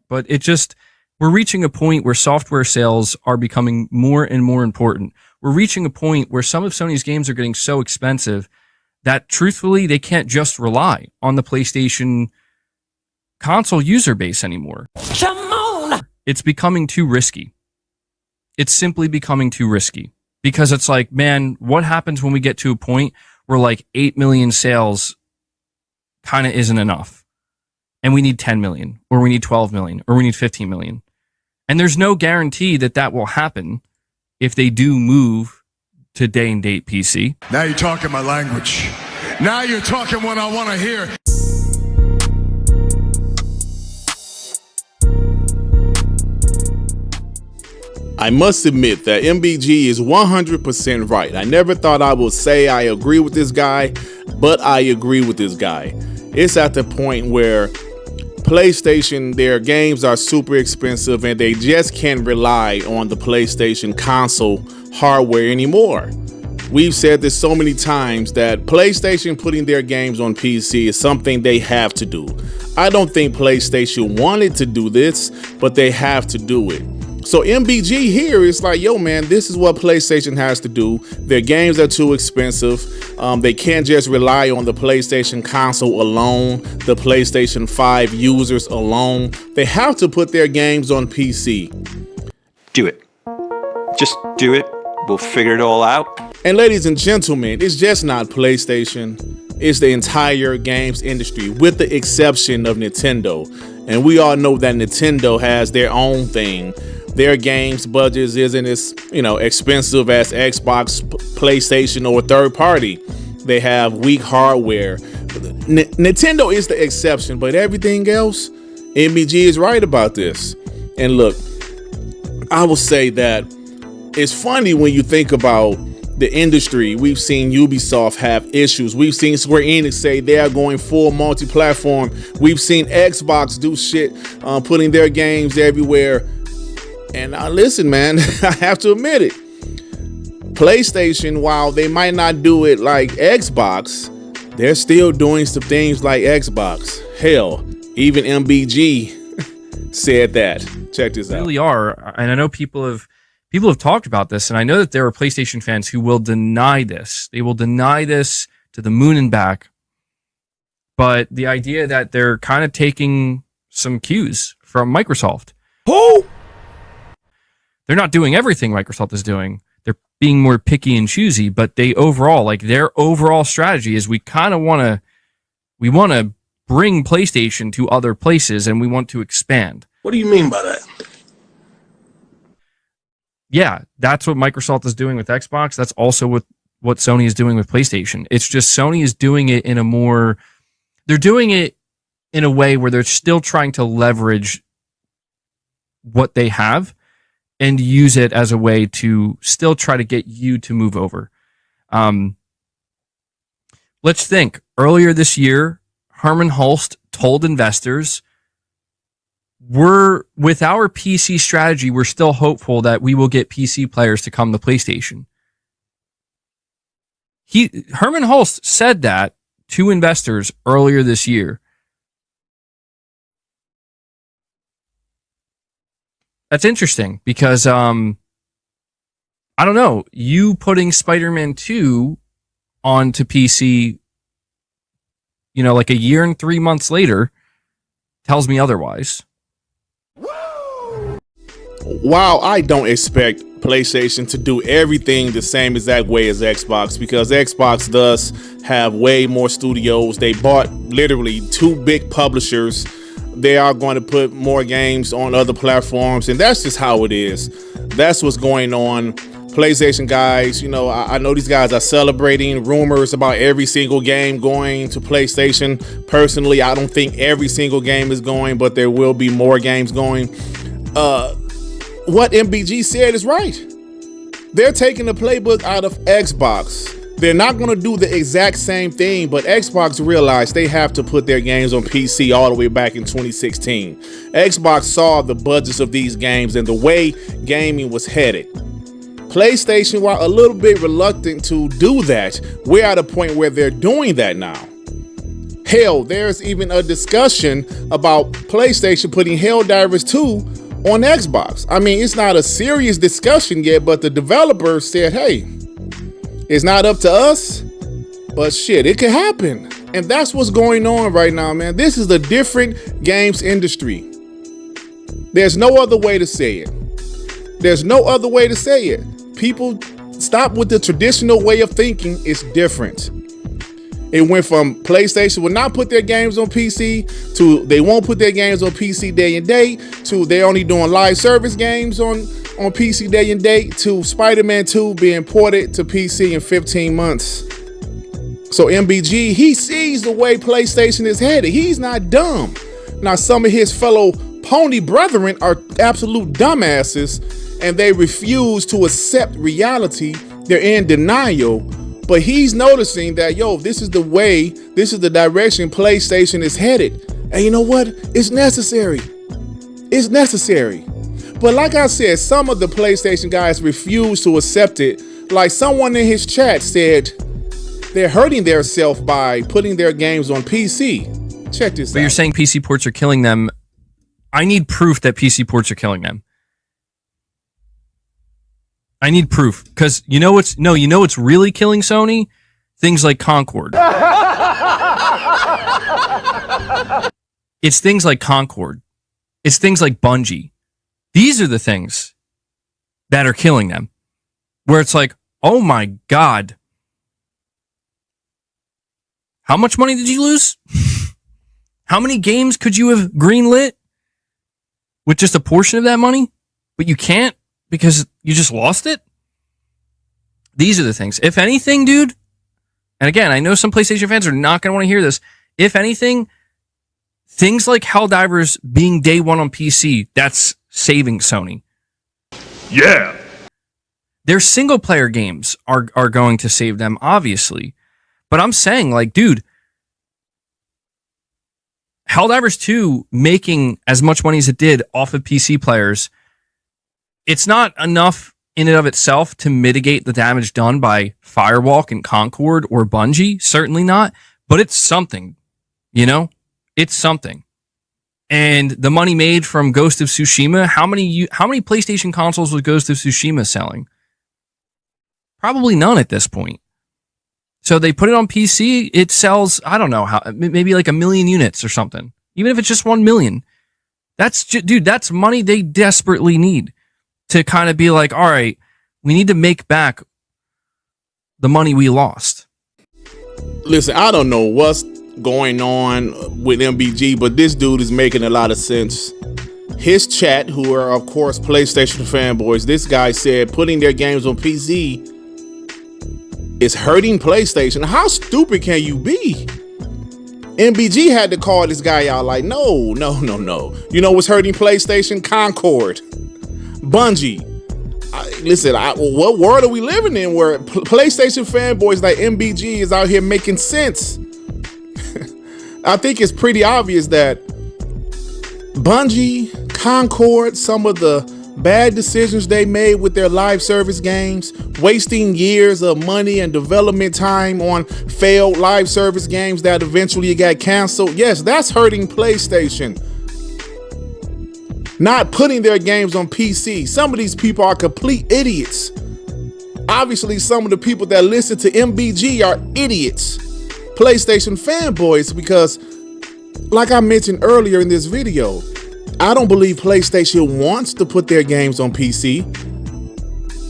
But we're reaching a point where software sales are becoming more and more important. We're reaching a point where some of Sony's games are getting so expensive that truthfully, they can't just rely on the PlayStation console user base anymore. Come on! It's becoming too risky. It's simply becoming too risky because it's like, man, what happens when we get to a point where like 8 million sales kind of isn't enough and we need 10 million or we need 12 million or we need 15 million. And there's no guarantee that that will happen if they do move to day and date PC. Now you're talking my language. Now you're talking what I want to hear. I must admit that MBG is 100% right. I never thought I would say I agree with this guy, but I agree with this guy. It's at the point where PlayStation, their games are super expensive and they just can't rely on the PlayStation console hardware anymore. We've said this so many times that PlayStation putting their games on PC is something they have to do. I don't think PlayStation wanted to do this, but they have to do it. So MBG here is like, yo man, this is what PlayStation has to do. Their games are too expensive. They can't just rely on the PlayStation console alone, the PlayStation 5 users alone. They have to put their games on PC. Do it. Just do it. We'll figure it all out. And ladies and gentlemen, it's just not PlayStation. It's the entire games industry, with the exception of Nintendo. And we all know that Nintendo has their own thing. Their games budgets isn't as, expensive as Xbox, PlayStation, or third party. They have weak hardware. Nintendo is the exception, but everything else, MBG is right about this. And look, I will say that it's funny when you think about the industry. We've seen Ubisoft have issues. We've seen Square Enix say they are going full multi-platform. We've seen Xbox do shit, putting their games everywhere. And listen, man, I have to admit it. PlayStation, while they might not do it like Xbox, they're still doing some things like Xbox. Hell, even MBG said that. Check this out. They really are. And I know people have talked about this, and I know that there are PlayStation fans who will deny this. They will deny this to the moon and back. But the idea that they're kind of taking some cues from Microsoft. Who? They're not doing everything Microsoft is doing. They're being more picky and choosy, but they overall, like their overall strategy is we want to bring PlayStation to other places and we want to expand. What do you mean by that? Yeah, that's what Microsoft is doing with Xbox. That's also what Sony is doing with PlayStation. It's just Sony is doing it they're doing it in a way where they're still trying to leverage what they have and use it as a way to still try to get you to move over. Let's think. Earlier this year, Herman Hulst told investors, with our PC strategy, we're still hopeful that we will get PC players to come to PlayStation. Herman Hulst said that to investors earlier this year. That's interesting because, I don't know, you putting Spider-Man 2 onto PC, like a year and 3 months later tells me otherwise. While I don't expect PlayStation to do everything the same exact way as Xbox, because Xbox does have way more studios. They bought literally 2 big publishers. They are going to put more games on other platforms, and that's just how it is. That's what's going on. PlayStation guys, I know these guys are celebrating rumors about every single game going to PlayStation. Personally, I don't think every single game is going, but there will be more games going. What MBG said is right. They're taking the playbook out of Xbox. They're not going to do the exact same thing, but Xbox realized they have to put their games on PC all the way back in 2016. Xbox saw the budgets of these games and the way gaming was headed. PlayStation, while a little bit reluctant to do that, we're at a point where they're doing that now. Hell, there's even a discussion about PlayStation putting Helldivers 2 on Xbox. I mean, it's not a serious discussion yet, but the developers said, hey, it's not up to us, but shit, it could happen. And that's what's going on right now, man. This is the different games industry. There's no other way to say it. There's no other way to say it. People stop with the traditional way of thinking. It's different. It went from PlayStation will not put their games on PC to they won't put their games on PC day and date to they're only doing live service games on PC day and date to Spider-Man 2 being ported to PC in 15 months. So MBG, he sees the way PlayStation is headed. He's not dumb. Now, some of his fellow pony brethren are absolute dumbasses and they refuse to accept reality. They're in denial. But he's noticing that, yo, this is the way, this is the direction PlayStation is headed. And you know what? It's necessary. It's necessary. But like I said, some of the PlayStation guys refuse to accept it. Like someone in his chat said, they're hurting themselves by putting their games on PC. Check this out. But you're saying PC ports are killing them. I need proof that PC ports are killing them. I need proof, because you know what's really killing Sony? Things like Concord. It's things like Concord. It's things like Bungie. These are the things that are killing them. Where it's like, oh my God. How much money did you lose? How many games could you have greenlit with just a portion of that money? But you can't because you just lost it? These are the things. If anything, dude, and again, I know some PlayStation fans are not going to want to hear this. If anything, things like Helldivers being day one on PC, that's saving Sony. Yeah. Their single player games are going to save them, obviously. But I'm saying, like, dude, Helldivers 2 making as much money as it did off of PC players, it's not enough in and of itself to mitigate the damage done by Firewalk and Concord or Bungie. Certainly not. But it's something, you know? It's something. And the money made from Ghost of Tsushima, how many PlayStation consoles was Ghost of Tsushima selling? Probably none at this point. So they put it on PC, it sells, I don't know how, maybe like 1 million units or something. Even if it's just 1 million. Dude, that's money they desperately need to kind of be like, all right, we need to make back the money we lost. Listen, I don't know what's going on with MBG, but this dude is making a lot of sense. His chat, who are, of course, PlayStation fanboys, this guy said putting their games on PC is hurting PlayStation. How stupid can you be? MBG had to call this guy out like, no. You know what's hurting PlayStation? Concord. Bungie. Listen, what world are we living in where PlayStation fanboys like MBG is out here making sense? I think it's pretty obvious that Bungie, Concord, some of the bad decisions they made with their live service games, wasting years of money and development time on failed live service games that eventually got canceled. Yes, that's hurting PlayStation. Not putting their games on PC. Some of these people are complete idiots. Obviously, some of the people that listen to MBG are idiots. PlayStation fanboys, because like I mentioned earlier in this video, I don't believe PlayStation wants to put their games on PC.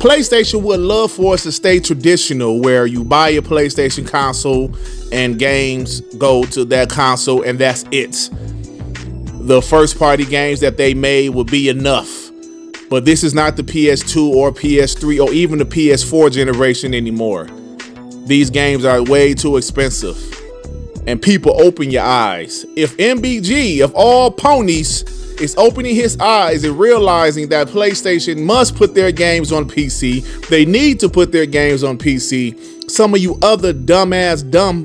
PlayStation would love for us to stay traditional, where you buy a PlayStation console and games go to that console and that's it. The first party games that they made would be enough. But this is not the PS2 or PS3 or even the PS4 generation anymore. These games are way too expensive. And people, open your eyes. If MBG, of all ponies, is opening his eyes and realizing that PlayStation must put their games on PC, they need to put their games on PC, some of you other dumb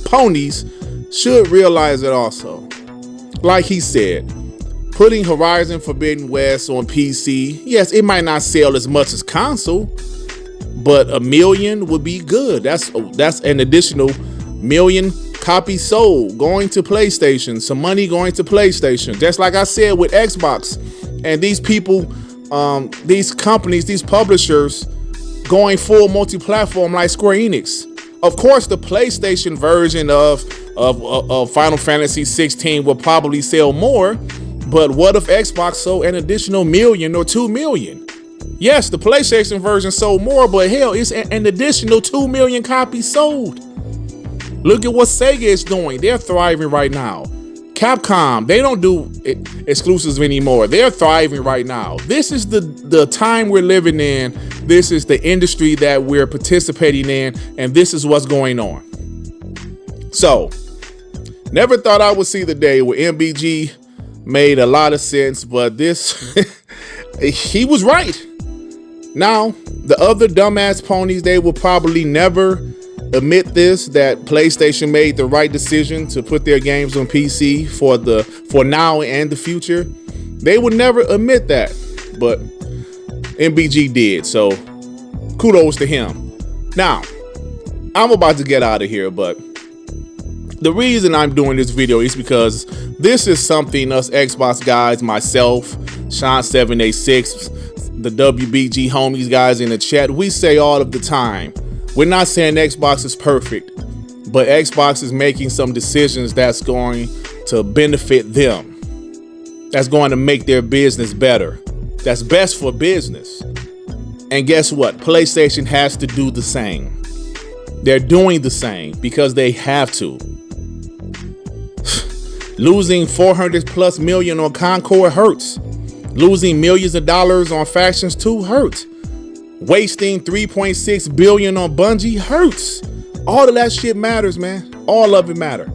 ponies should realize it also. Like he said, putting Horizon Forbidden West on PC, yes, it might not sell as much as console, but 1 million would be good. That's an additional 1 million Copies sold going to PlayStation, some money going to PlayStation. Just like I said with Xbox and these people, these companies, these publishers going full multi-platform like Square Enix. Of course, the PlayStation version of Final Fantasy 16 will probably sell more, but what if Xbox sold an additional 1 million or 2 million? Yes, the PlayStation version sold more, but hell, it's an additional 2 million copies sold. Look at what Sega is doing. They're thriving right now. Capcom, they don't do exclusives anymore. They're thriving right now. This is the time we're living in. This is the industry that we're participating in, and this is what's going on. So, never thought I would see the day where MBG made a lot of sense, but this, he was right. Now, the other dumbass ponies, they will probably never admit this, that PlayStation made the right decision to put their games on PC for now and the future. They would never admit that, but MBG did, so kudos to him. Now, I'm about to get out of here, but the reason I'm doing this video is because this is something us Xbox guys, myself, Sean786, the WBG homies guys in the chat, we say all of the time. We're not saying Xbox is perfect, but Xbox is making some decisions that's going to benefit them. That's going to make their business better. That's best for business. And guess what? PlayStation has to do the same. They're doing the same because they have to. Losing 400+ million on Concord hurts. Losing millions of dollars on Factions 2 hurts. Wasting 3.6 billion on Bungie hurts. All of that shit matters, man. All of it matter.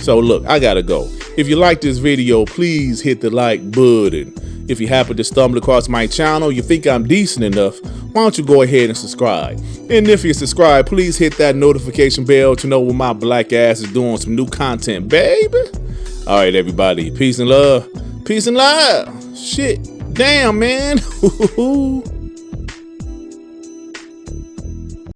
So look, I gotta go. If you like this video, please hit the like button. If you happen to stumble across my channel, you think I'm decent enough, why don't you go ahead and subscribe? And if you subscribe, please hit that notification bell to know when my black ass is doing some new content, baby. All right, everybody. Peace and love. Peace and love. Shit. Damn, man.